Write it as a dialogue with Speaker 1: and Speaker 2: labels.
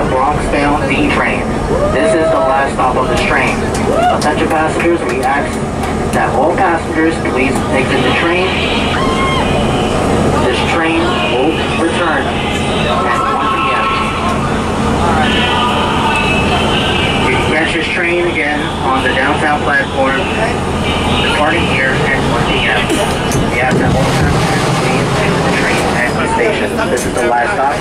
Speaker 1: Bronx-bound D train. This is the last stop of this train. Attention passengers, we ask that all passengers please exit the train. This train will return at 1 p.m. You can catch this train again on the downtown platform, departing here at 1 p.m. We ask that all passengers please exit the train at the station. This is the last stop.